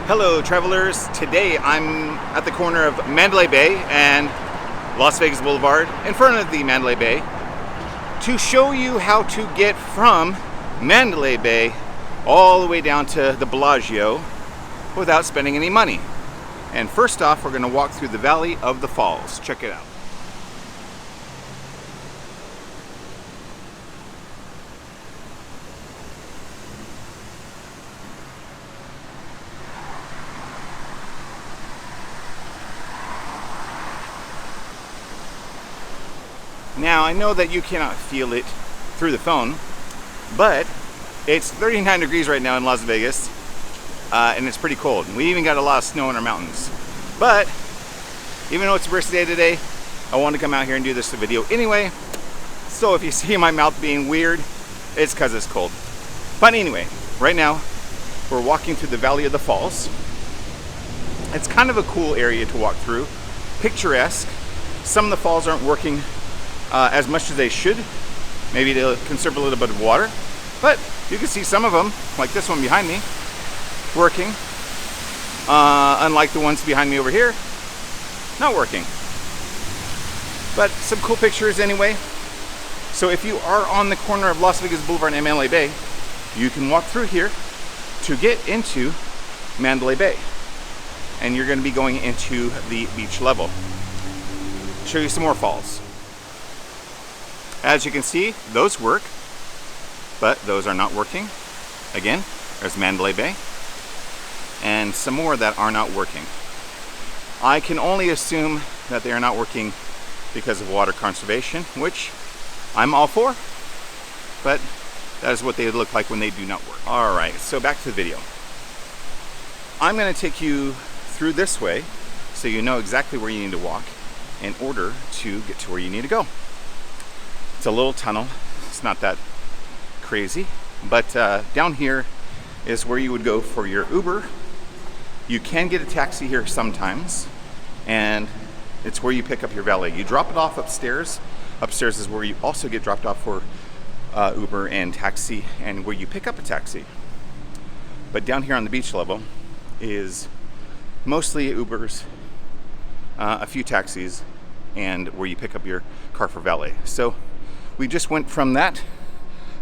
Hello travelers, today I'm at the corner of Mandalay Bay and Las Vegas Boulevard in front of the Mandalay Bay to show you how to get from Mandalay Bay all the way down to the Bellagio without spending any money. And first off, we're going to walk through the Valley of the Falls. Check it out. Now, I know that you cannot feel it through the phone, but it's 39 degrees right now in Las Vegas, and it's pretty cold. We even got a lot of snow in our mountains. But even though it's a birthday day, I wanted to come out here and do this video anyway. So if you see my mouth being weird, it's because it's cold. But anyway, right now we're walking through the Valley of the Falls. It's kind of a cool area to walk through, picturesque. Some of the falls aren't working as much as they should, maybe to conserve a little bit of water, but you can see some of them, like this one behind me, working, unlike the ones behind me over here, not working. But some cool pictures anyway. So if you are on the corner of Las Vegas Boulevard and Mandalay Bay, you can walk through here to get into Mandalay Bay, and you're going to be going into the beach level. Show you some more falls. As you can see, those work, but those are not working. Again, there's Mandalay Bay, and some more that are not working. I can only assume that they are not working because of water conservation, which I'm all for, but that is what they look like when they do not work. All right, so back to the video. I'm going to take you through this way so you know exactly where you need to walk in order to get to where you need to go. It's a little tunnel, it's not that crazy, but down here is where you would go for your Uber. You can get a taxi here sometimes, and it's where you pick up your valet. You drop it off upstairs. Upstairs is where you also get dropped off for Uber and taxi, and where you pick up a taxi. But down here on the beach level is mostly Ubers, a few taxis, and where you pick up your car for valet. So we just went from that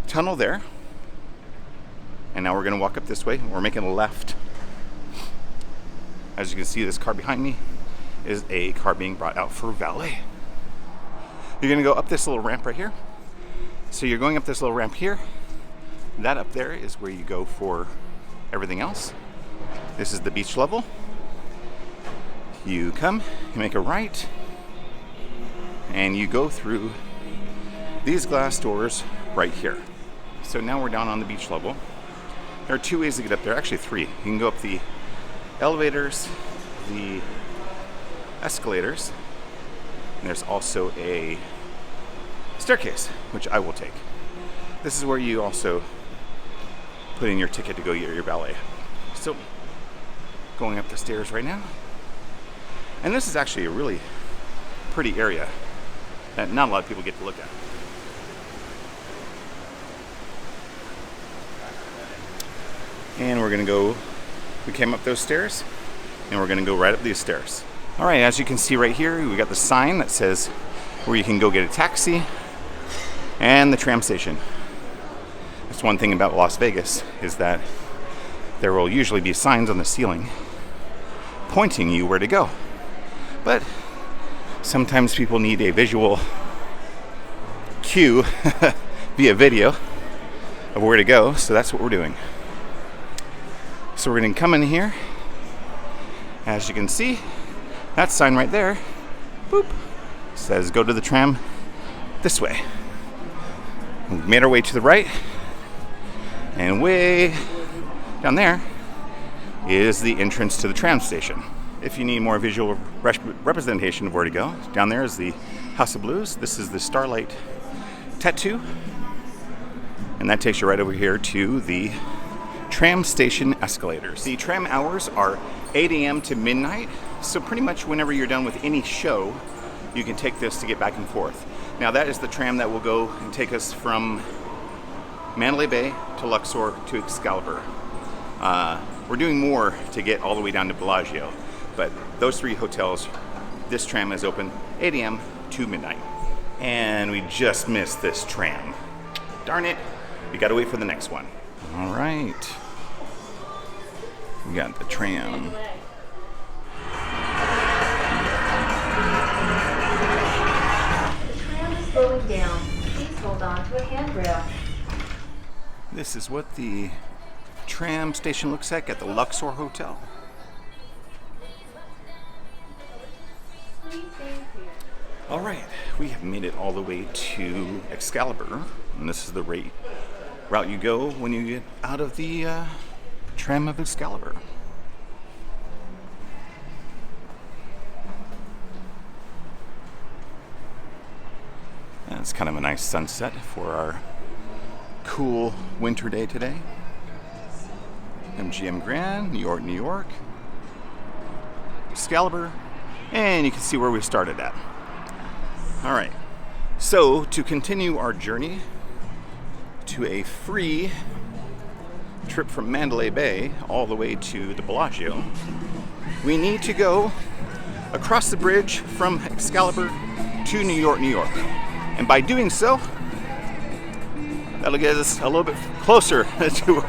tunnel there, and now we're going to walk up this way. We're making a left. As you can see, this car behind me is a car being brought out for valet. You're going to go up this little ramp right here. So you're going up this little ramp here. That up there is where you go for everything else. This is the beach level. You come, you make a right, and you go through these glass doors right here. So now we're down on the beach level. There are two ways to get up there, actually three. You can go up the elevators, the escalators, and there's also a staircase, which I will take. This is where you also put in your ticket to go get your valet. So going up the stairs right now. And this is actually a really pretty area that not a lot of people get to look at. And we're gonna go, we came up those stairs, and we're gonna go right up these stairs. All right, as you can see right here, we got the sign that says where you can go get a taxi and the tram station. That's one thing about Las Vegas, is that there will usually be signs on the ceiling pointing you where to go. But sometimes people need a visual cue via video of where to go, so that's what we're doing. So we're going to come in here. As you can see, that sign right there, boop, says go to the tram this way. We've made our way to the right, and way down there is the entrance to the tram station. If you need more visual representation of where to go, down there is the House of Blues. This is the Starlight Tattoo, and that takes you right over here to the tram station escalators. The tram hours are 8 a.m. to midnight, so pretty much whenever you're done with any show, you can take this to get back and forth. Now that is the tram that will go and take us from Mandalay Bay to Luxor to Excalibur. We're doing more to get all the way down to Bellagio, but those 3 hotels, this tram is open 8 a.m. to midnight. And we just missed this tram. Darn it, we gotta wait for the next one. All right, we got the tram. Slowing down. Please hold on to a handrail. This is what the tram station looks like at the Luxor Hotel. All right, we have made it all the way to Excalibur, and this is the route you go when you get out of the tram of Excalibur. And it's kind of a nice sunset for our cool winter day today. MGM Grand, New York, New York. Excalibur, and you can see where we started at. All right, so to continue our journey to a free trip from Mandalay Bay all the way to the Bellagio, we need to go across the bridge from Excalibur to New York, New York. And by doing so, that'll get us a little bit closer to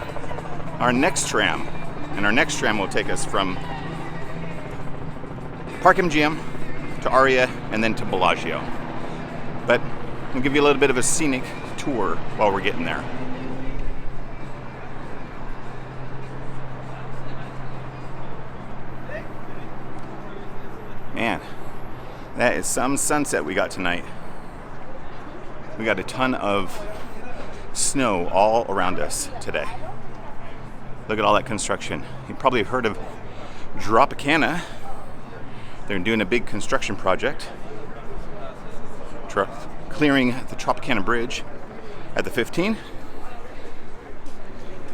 our next tram. And our next tram will take us from Park MGM to Aria and then to Bellagio. But we'll give you a little bit of a scenic tour while we're getting there. Man, that is some sunset we got tonight. We got a ton of snow all around us today. Look at all that construction. You've probably heard of Tropicana. They're doing a big construction project, clearing the Tropicana Bridge at the 15.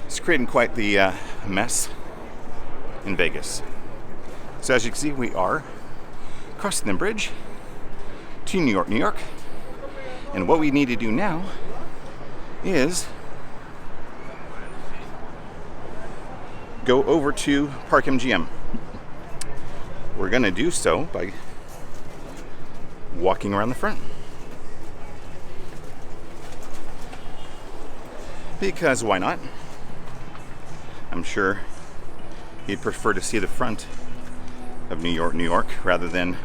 It's creating quite the mess in Vegas. So as you can see, we are crossing the bridge to New York, New York. And what we need to do now is go over to Park MGM. We're gonna do so by walking around the front. Because why not? I'm sure you'd prefer to see the front of New York, New York, rather than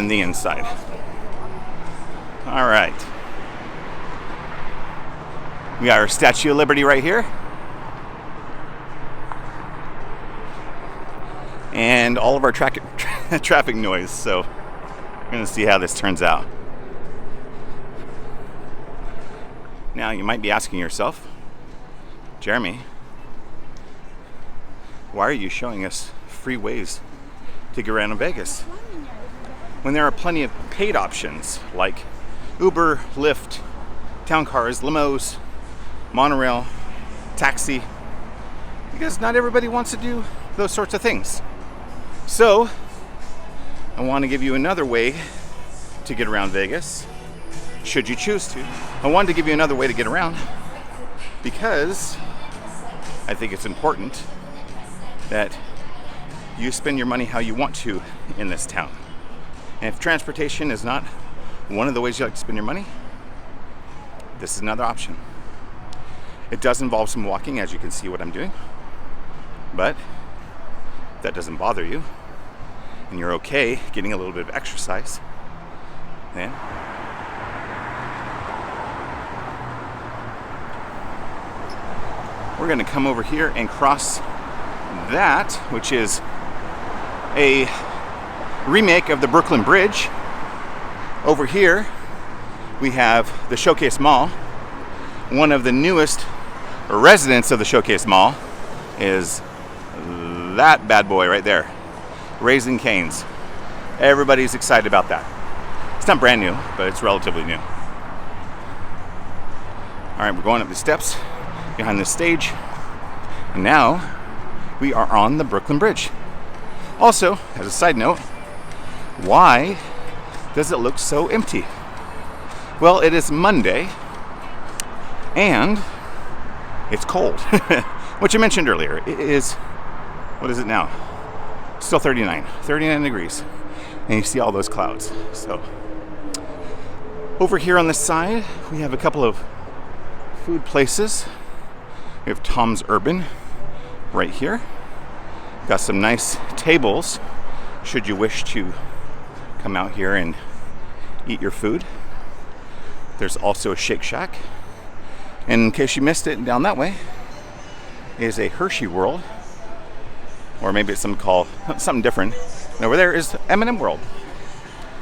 the inside. All right. We got our Statue of Liberty right here. And all of our traffic noise. So we're gonna see how this turns out. Now you might be asking yourself, Jeremy, why are you showing us free ways to get around in Vegas when there are plenty of paid options like Uber, Lyft, town cars, limos, monorail, taxi? Because not everybody wants to do those sorts of things. So I want to give you another way to get around Vegas, should you choose to. I wanted to give you another way to get around because I think it's important that you spend your money how you want to in this town. And if transportation is not one of the ways you like to spend your money, this is another option. It does involve some walking, as you can see what I'm doing, but if that doesn't bother you and you're okay getting a little bit of exercise, then we're going to come over here and cross that, which is a remake of the Brooklyn Bridge. Over here we have the Showcase Mall. One of the newest residents of the Showcase Mall is that bad boy right there, Raising Cane's. Everybody's excited about that. It's not brand new, but it's relatively new. All right, we're going up the steps behind the stage, and now we are on the Brooklyn Bridge. Also, as a side note, why does it look so empty? Well, it is Monday, And it's cold, which I mentioned earlier. It is, what is it now? Still 39 degrees. And you see all those clouds. So over here on this side, we have a couple of food places. We have Tom's Urban right here. Got some nice tables should you wish to come out here and eat your food. There's also a Shake Shack. And in case you missed it, down that way is a Hershey World, or maybe it's something different. And over there is M&M World.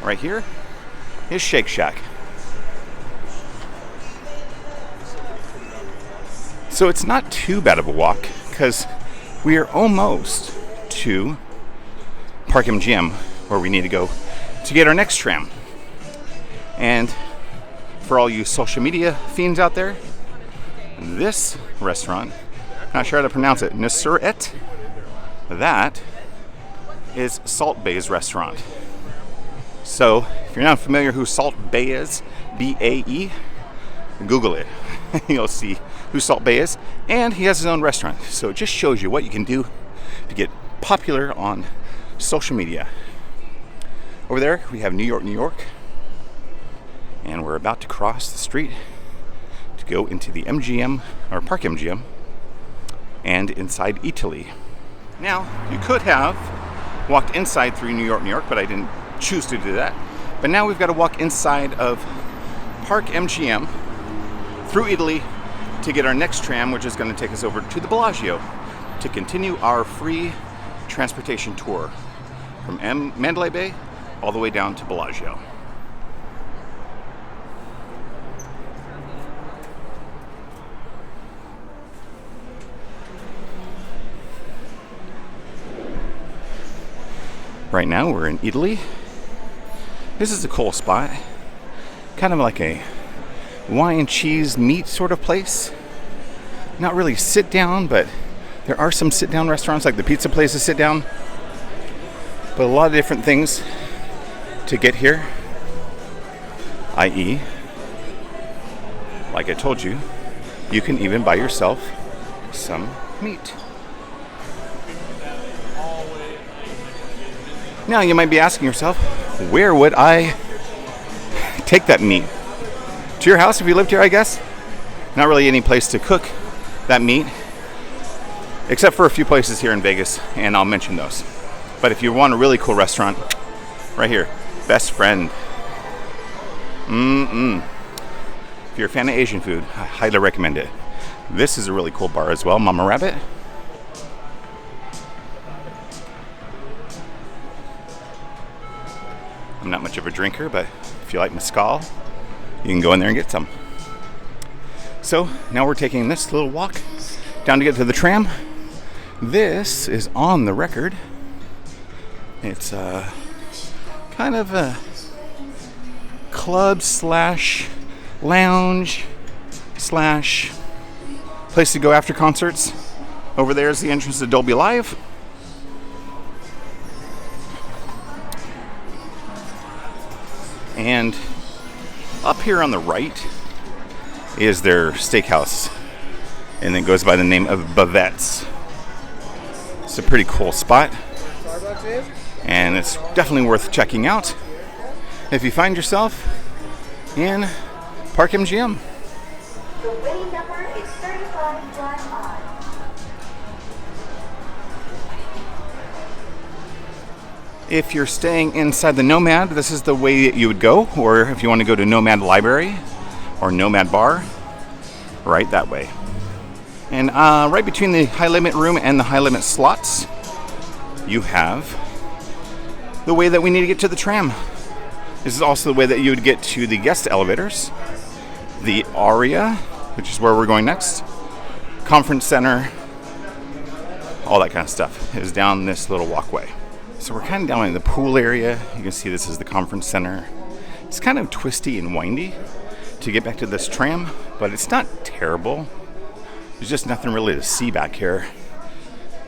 Right here is Shake Shack. So it's not too bad of a walk because we are almost to Park MGM, where we need to go to get our next tram. And for all you social media fiends out there, this restaurant, not sure how to pronounce it, Nusret, that is Salt Bay's restaurant. So if you're not familiar who Salt Bay is, B-A-E, Google it. You'll see who Salt Bay is. And he has his own restaurant. So it just shows you what you can do to get popular on social media. Over there we have New York, New York. And we're about to cross the street to go into the MGM, or Park MGM, and inside Italy. Now, you could have walked inside through New York, New York, but I didn't choose to do that. But now we've got to walk inside of Park MGM through Italy to get our next tram, which is going to take us over to the Bellagio to continue our free transportation tour from Mandalay Bay all the way down to Bellagio. Right now we're in Italy. This is a cool spot. Kind of like a wine, cheese, meat sort of place. Not really sit down, but there are some sit down restaurants, like the pizza places sit down. But a lot of different things to get here. I.e., like I told you, you can even buy yourself some meat. Now you might be asking yourself, where would I take that meat? To your house if you lived here, I guess? Not really any place to cook that meat, except for a few places here in Vegas, and I'll mention those. But if you want a really cool restaurant, right here, Best Friend. If you're a fan of Asian food, I highly recommend it. This is a really cool bar as well, Mama Rabbit. I'm not much of a drinker, but if you like mezcal, you can go in there and get some. So now we're taking this little walk down to get to the tram. This is on the record. It's kind of a club slash lounge slash place to go after concerts. Over there is the entrance to Dolby Live. And up here on the right is their steakhouse, and it goes by the name of Bavette's. It's a pretty cool spot, and it's definitely worth checking out if you find yourself in Park MGM. The winning number is 35 flat on. If you're staying inside the Nomad, this is the way that you would go, or if you want to go to Nomad Library or Nomad Bar, right that way. And right between the high limit room and the high limit slots, you have the way that we need to get to the tram. This is also the way that you would get to the guest elevators, the Aria, which is where we're going next, conference center, all that kind of stuff is down this little walkway. So we're kind of down in the pool area. You can see this is the conference center. It's kind of twisty and windy to get back to this tram, but it's not terrible. There's just nothing really to see back here.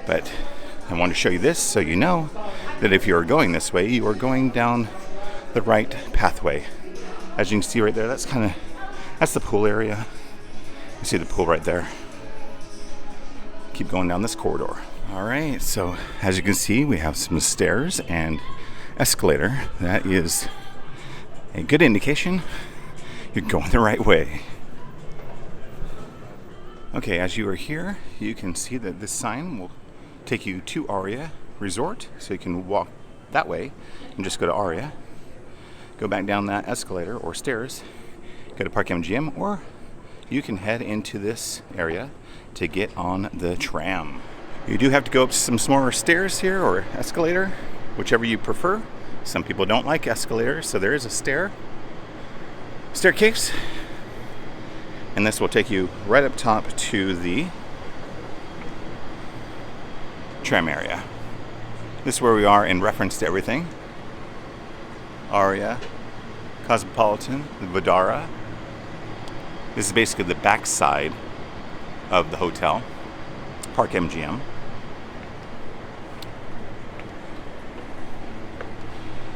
But I want to show you this so you know that if you're going this way, you are going down the right pathway. As you can see right there, that's the pool area. You see the pool right there. Keep going down this corridor. All right, so as you can see, we have some stairs and escalator. That is a good indication you're going the right way. Okay, as you are here, you can see that this sign will take you to Aria Resort, so you can walk that way and just go to Aria. Go back down that escalator or stairs, go to Park MGM, or you can head into this area to get on the tram. You do have to go up some smaller stairs here or escalator, whichever you prefer. Some people don't like escalators, so there is a staircase, and this will take you right up top to the tram area. This is where we are in reference to everything. Aria, Cosmopolitan, Vidara. This is basically the backside of the hotel, Park MGM.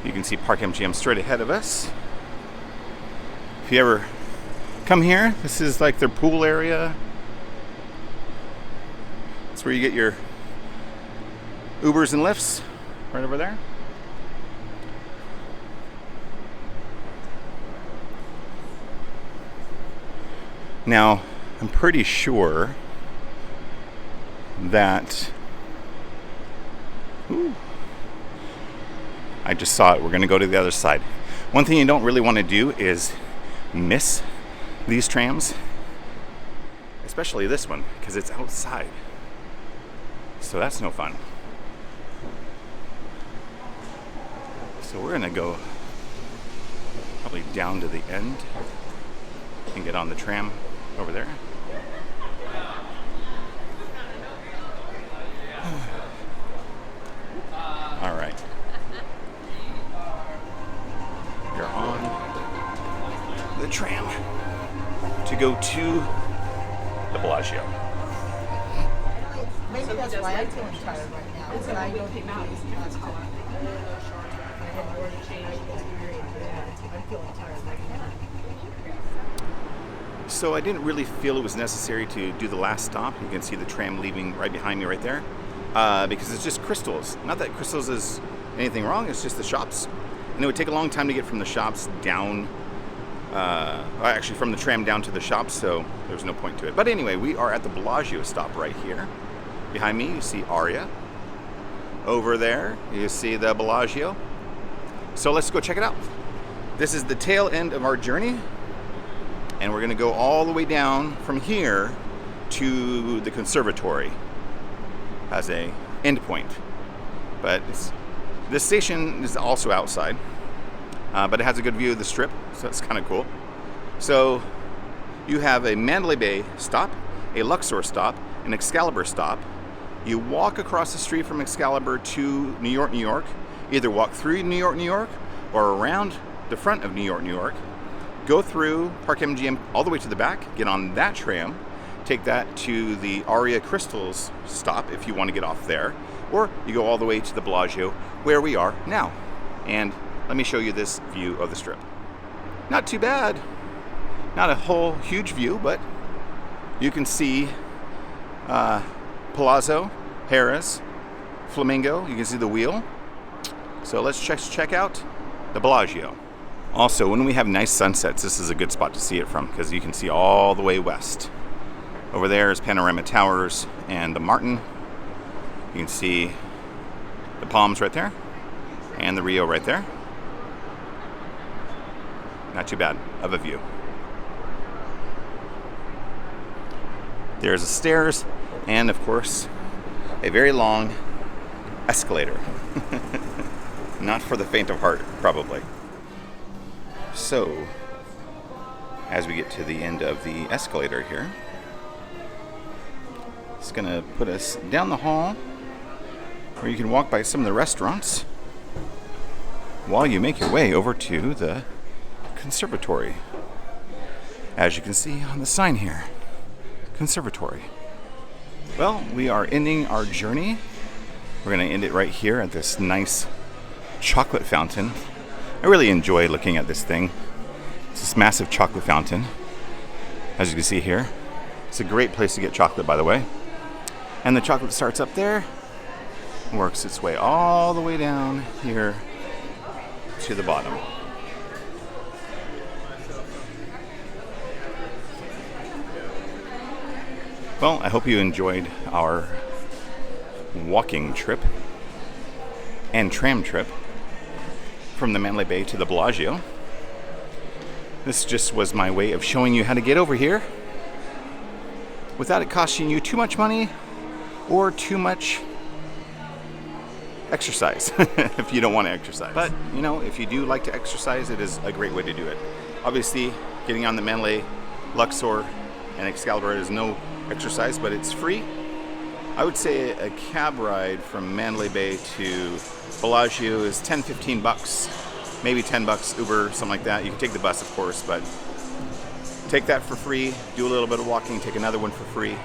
You can see Park MGM straight ahead of us. If you ever come here, this is like their pool area. It's where you get your Ubers and Lyfts, right over there. Now, I'm pretty sure that... I just saw it. We're going to go to the other side. One thing you don't really want to do is miss these trams, especially this one, because it's outside. So that's no fun. So we're going to go probably down to the end and get on the tram over there. All right. You're on the tram to go to the Bellagio. Maybe that's why I'm feeling tired right now. Because I don't think I'm feeling tired right now. So I didn't really feel it was necessary to do the last stop. You can see the tram leaving right behind me right there. Because it's just Crystals. Not that Crystals is anything wrong, it's just the shops. And it would take a long time to get from the shops down, actually from the tram down to the shops, so there's no point to it. But anyway, we are at the Bellagio stop right here. Behind me, you see Aria. Over there, you see the Bellagio. So let's go check it out. This is the tail end of our journey, and we're gonna go all the way down from here to the conservatory as a end point. But this station is also outside, but it has a good view of the strip, so it's kind of cool. So you have a Mandalay Bay stop, a Luxor stop, an Excalibur stop. You walk across the street from Excalibur to New York, New York. Either walk through New York, New York, or around the front of New York, New York. Go through Park MGM all the way to the back, get on that tram, take that to the Aria Crystals stop if you want to get off there, or you go all the way to the Bellagio where we are now. And let me show you this view of the strip. Not too bad. Not a whole huge view, but you can see Palazzo, Harrah's, Flamingo. You can see the wheel. So let's check out the Bellagio. Also, when we have nice sunsets, this is a good spot to see it from because you can see all the way west. Over there is Panorama Towers and the Martin. You can see the Palms right there and the Rio right there. Not too bad of a view. There's the stairs and, of course, a very long escalator. Not for the faint of heart, probably. So, as we get to the end of the escalator here, it's going to put us down the hall where you can walk by some of the restaurants while you make your way over to the conservatory. As you can see on the sign here, conservatory. Well, we are ending our journey. We're going to end it right here at this nice chocolate fountain. I really enjoy looking at this thing. It's this massive chocolate fountain, as you can see here. It's a great place to get chocolate, by the way. And the chocolate starts up there, works its way all the way down here to the bottom. Well, I hope you enjoyed our walking trip and tram trip from the Mandalay Bay to the Bellagio. This just was my way of showing you how to get over here without it costing you too much money or too much exercise if you don't want to exercise. But, you know, if you do like to exercise, it is a great way to do it. Obviously, getting on the Mandalay, Luxor, and Excalibur is no exercise, but it's free. I would say a cab ride from Mandalay Bay to Bellagio is $10-15, maybe $10 Uber, something like that. You can take the bus, of course, but take that for free, do a little bit of walking, take another one for free,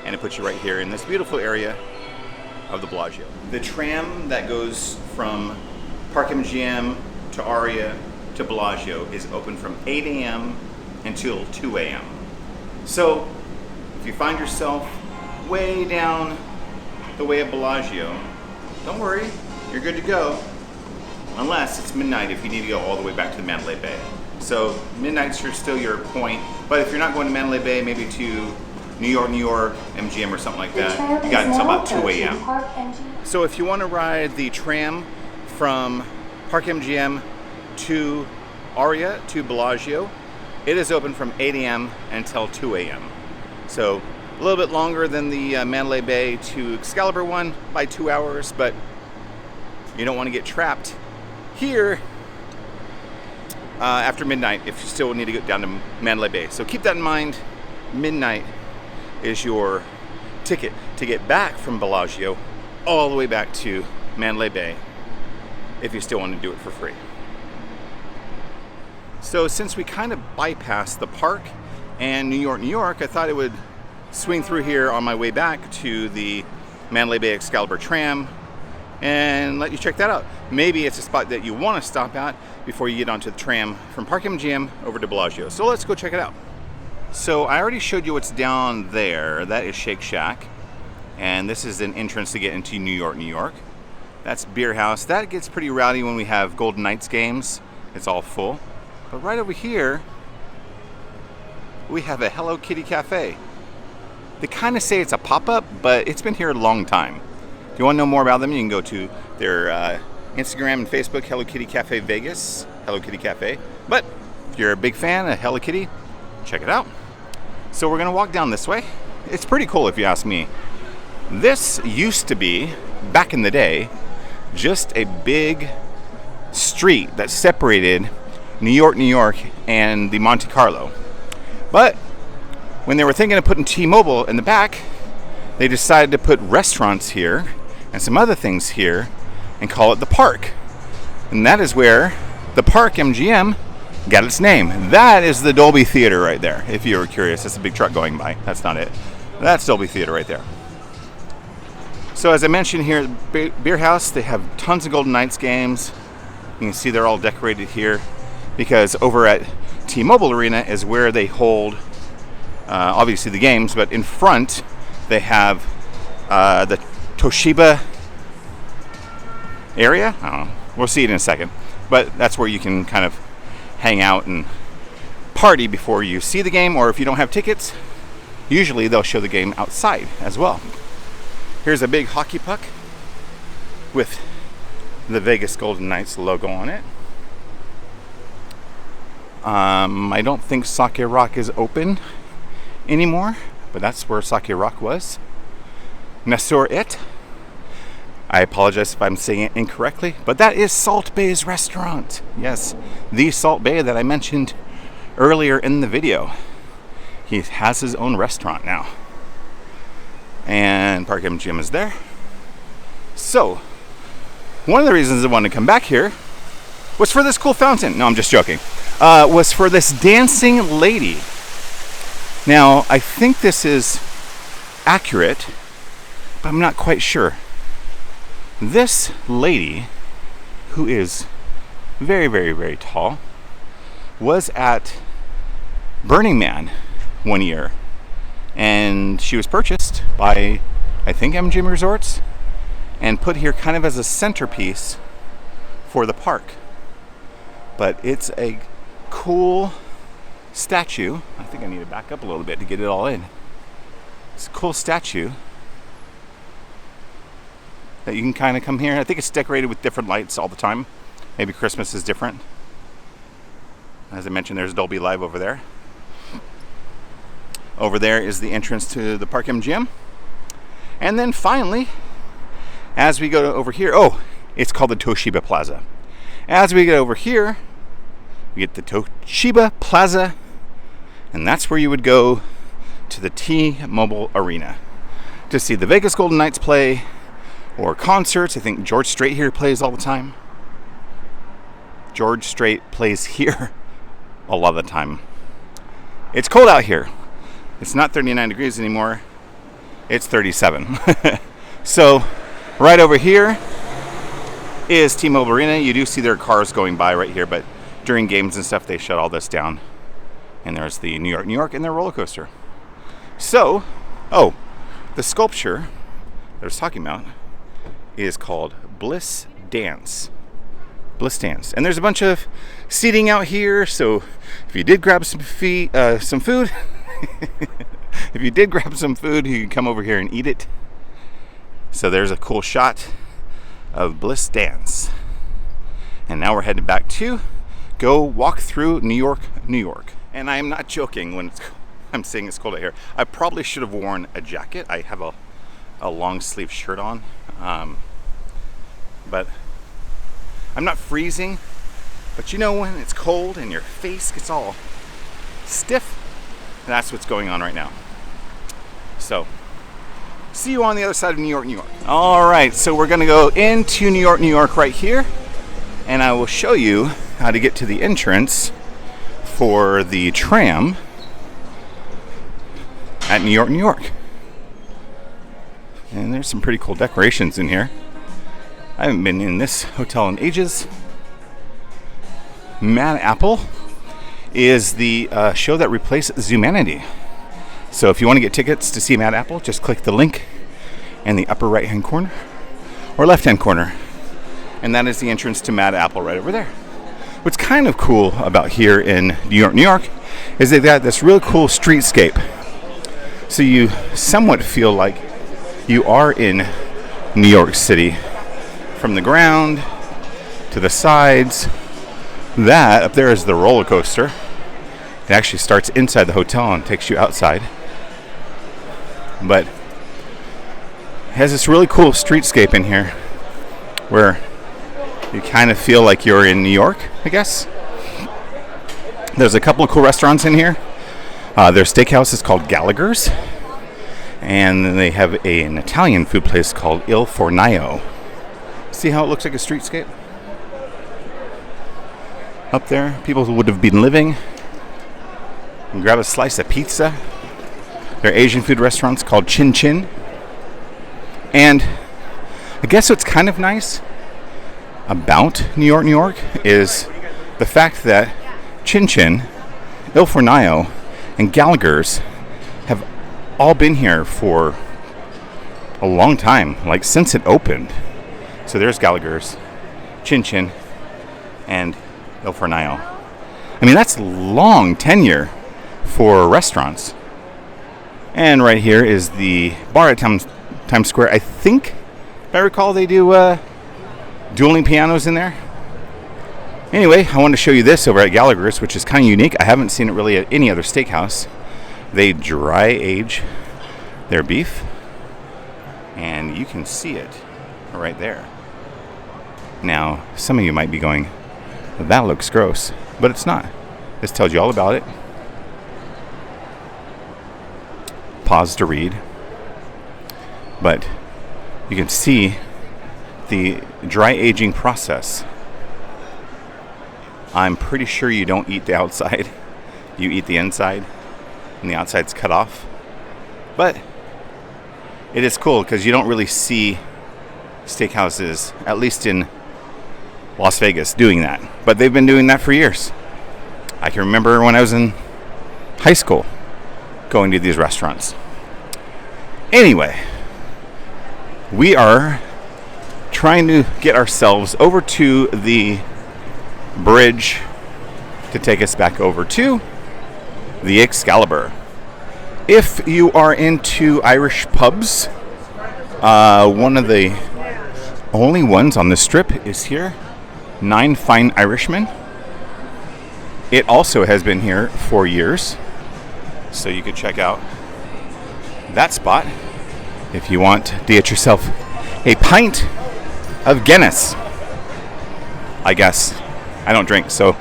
and it puts you right here in this beautiful area of the Bellagio. The tram that goes from Park MGM to Aria to Bellagio is open from 8 a.m. until 2 a.m. So if you find yourself way down the way of Bellagio, don't worry, you're good to go, unless it's midnight if you need to go all the way back to the Mandalay Bay. So midnight's still your point, but if you're not going to Mandalay Bay, maybe to New York, MGM or something like that, you got until about 2 a.m. So if you want to ride the tram from Park MGM to Aria to Bellagio, it is open from 8 a.m. until 2 a.m. So a little bit longer than the Mandalay Bay to Excalibur one by 2 hours, but you don't want to get trapped here after midnight if you still need to get down to Mandalay Bay. So keep that in mind. Midnight is your ticket to get back from Bellagio all the way back to Mandalay Bay if you still want to do it for free. So since we kind of bypassed the park and New York, I thought it would swing through here on my way back to the Mandalay Bay Excalibur tram and let you check that out. Maybe it's a spot that you want to stop at before you get onto the tram from Park MGM over to Bellagio. So let's go check it out. So I already showed you what's down there. That is Shake Shack. And this is an entrance to get into New York. That's Beer House. That gets pretty rowdy when we have Golden Knights games. It's all full. But right over here, we have a Hello Kitty Cafe. They kind of say it's a pop-up, but it's been here a long time. If you want to know more about them, you can go to their Instagram and Facebook, Hello Kitty Cafe Vegas, Hello Kitty Cafe. But if you're a big fan of Hello Kitty, check it out. So we're going to walk down this way. It's pretty cool if you ask me. This used to be, back in the day, just a big street that separated New York and the Monte Carlo. But when they were thinking of putting T-Mobile in the back, they decided to put restaurants here and some other things here and call it the Park. And that is where the Park MGM got its name. That is the Dolby Theater right there, if you were curious. That's a big truck going by. That's not it. That's Dolby Theater right there. So as I mentioned here at Beer House, they have tons of Golden Knights games. You can see they're all decorated here because over at T-Mobile Arena is where they hold obviously the games, but in front they have the Toshiba area. I don't know. We'll see it in a second. But that's where you can kind of hang out and party before you see the game, or if you don't have tickets, usually they'll show the game outside as well. Here's a big hockey puck with the Vegas Golden Knights logo on it. I don't think Sake Rock is open anymore, but that's where Sake Rock was. Nasur It. I apologize if I'm saying it incorrectly, but that is Salt Bay's restaurant. Yes, the Salt Bay that I mentioned earlier in the video. He has his own restaurant now. And Park MGM is there. So, one of the reasons I wanted to come back here was for this cool fountain. No, I'm just joking. Was for this dancing lady. Now, I think this is accurate, but I'm not quite sure. This lady, who is very, very, very tall, was at Burning Man one year. And she was purchased by, I think, MGM Resorts and put here kind of as a centerpiece for the park. But it's a cool statue. I think I need to back up a little bit to get it all in. It's a cool statue that you can kind of come here. I think it's decorated with different lights all the time. Maybe Christmas is different. As I mentioned, there's Dolby Live over there. Over there is the entrance to the Park MGM. And then finally, as we go over here, it's called the Toshiba Plaza. As we get over here, we get the Toshiba Plaza, and that's where you would go to the T-Mobile Arena to see the Vegas Golden Knights play or concerts. I think George Strait here plays all the time. George Strait plays here a lot of the time. It's cold out here. It's not 39 degrees anymore. It's 37. So right over here is T-Mobile Arena. You do see their cars going by right here, but during games and stuff, they shut all this down. And there's the New York, and their roller coaster. So, the sculpture that I was talking about is called Bliss Dance. Bliss Dance. And there's a bunch of seating out here, so if you did grab some food, if you did grab some food, you can come over here and eat it. So there's a cool shot of Bliss Dance. And now we're headed back to go walk through New York, New York. And I am not joking when I'm saying it's cold out here. I probably should have worn a jacket. I have a long sleeve shirt on. But I'm not freezing. But you know when it's cold and your face gets all stiff? That's what's going on right now. So, see you on the other side of New York, New York. All right, so we're gonna go into New York, New York right here, and I will show you how to get to the entrance for the tram at New York, New York. And there's some pretty cool decorations in here. I haven't been in this hotel in ages. Mad Apple is the show that replaced Zumanity. So if you want to get tickets to see Mad Apple, just click the link in the upper right hand corner or left hand corner, and that is the entrance to Mad Apple right over there. What's kind of cool about here in New York, New York is they've got this really cool streetscape, so you somewhat feel like you are in New York City from the ground to the sides. That up there is the roller coaster. It actually starts inside the hotel and takes you outside. But it has this really cool streetscape in here where you kind of feel like you're in New York, I guess. There's a couple of cool restaurants in here. Their steakhouse is called Gallagher's. And they have an Italian food place called Il Fornaio. See how it looks like a streetscape? Up there, people would have been living. You can grab a slice of pizza. There are Asian food restaurants called Chin Chin. And I guess what's kind of nice about New York, New York is the fact that Chin Chin, Il Fornaio, and Gallagher's have all been here for a long time, like since it opened. So there's Gallagher's, Chin Chin, and Il Fornaio. I mean, that's long tenure for restaurants. And right here is the bar at Times Square. I think, if I recall, they do dueling pianos in there. Anyway, I wanted to show you this over at Gallagher's, which is kind of unique. I haven't seen it really at any other steakhouse. They dry age their beef, and you can see it right there. Now, some of you might be going, that looks gross, but it's not. This tells you all about it. Pause to read. But you can see the dry aging process. I'm pretty sure you don't eat the outside. You eat the inside, and the outside's cut off. But it is cool because you don't really see steakhouses, at least in Las Vegas, doing that. But they've been doing that for years. I can remember when I was in high school going to these restaurants. Anyway, we are trying to get ourselves over to the bridge to take us back over to the Excalibur. If you are into Irish pubs, one of the only ones on the strip is here, Nine Fine Irishmen. It also has been here for years, so you could check out that spot if you want to get yourself a pint of Guinness. I guess I don't drink, so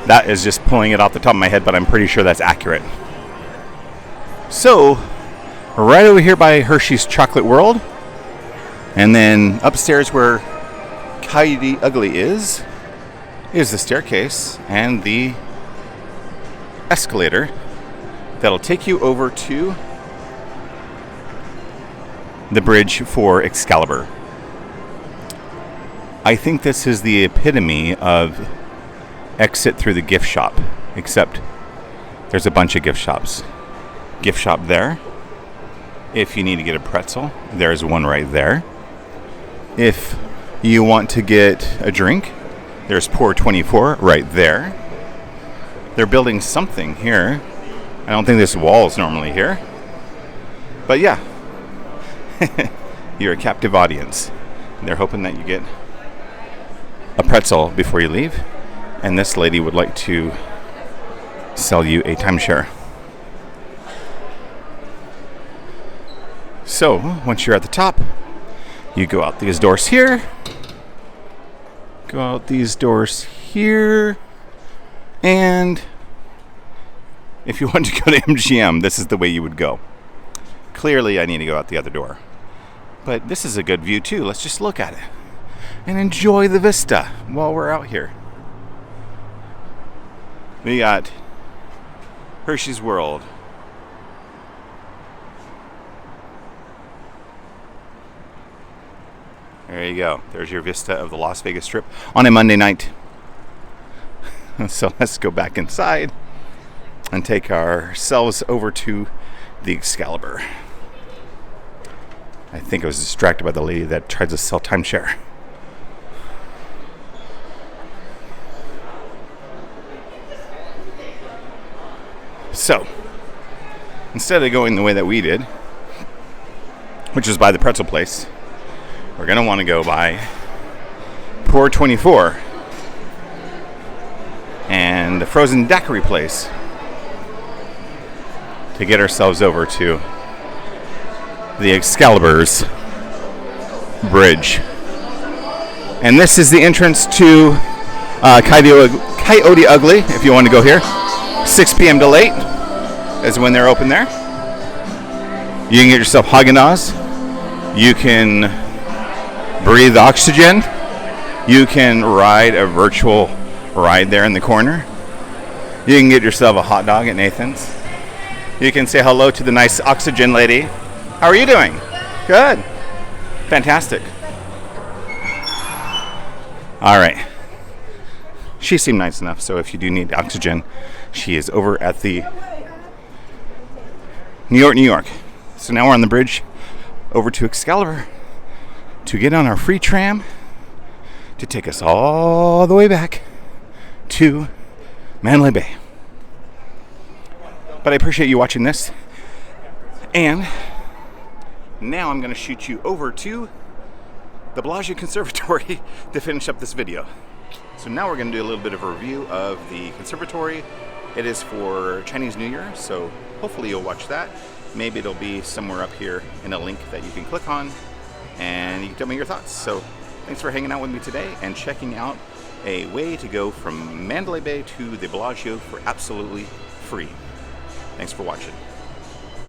that is just pulling it off the top of my head, but I'm pretty sure that's accurate. So right over here by Hershey's Chocolate World, and then upstairs where Coyote Ugly is the staircase and the escalator that'll take you over to the bridge for Excalibur. I think this is the epitome of exit through the gift shop, except there's a bunch of gift shops. Gift shop there. If you need to get a pretzel, there's one right there. If you want to get a drink, there's Pour 24 right there. They're building something here. I don't think this wall is normally here. But yeah, you're a captive audience. They're hoping that you get a pretzel before you leave. And this lady would like to sell you a timeshare. So, once you're at the top, you go out these doors here. Go out these doors here. And if you want to go to MGM, this is the way you would go. Clearly, I need to go out the other door. But this is a good view, too. Let's just look at it and enjoy the vista while we're out here. We got Hershey's World. There you go. There's your vista of the Las Vegas Strip on a Monday night. So let's go back inside and take ourselves over to the Excalibur. I think I was distracted by the lady that tried to sell timeshare. So, instead of going the way that we did, which is by the pretzel place, we're going to want to go by Pour 24 and the frozen daiquiri place to get ourselves over to the Excalibur's bridge. And this is the entrance to Coyote Ugly, if you want to go here. 6 p.m. to late is when they're open there. You can get yourself Haagen-Dazs. You can breathe oxygen. You can ride a virtual ride there in the corner. You can get yourself a hot dog at Nathan's. You can say hello to the nice oxygen lady. How are you doing? Good. Fantastic. All right. She seemed nice enough, so if you do need oxygen, she is over at the New York. So now we're on the bridge over to Excalibur to get on our free tram to take us all the way back to Mandalay Bay. But I appreciate you watching this. And now I'm going to shoot you over to the Bellagio Conservatory to finish up this video. So now we're going to do a little bit of a review of the conservatory. It is for Chinese New Year, so hopefully you'll watch that. Maybe it'll be somewhere up here in a link that you can click on and you can tell me your thoughts. So thanks for hanging out with me today and checking out a way to go from Mandalay Bay to the Bellagio for absolutely free. Thanks for watching.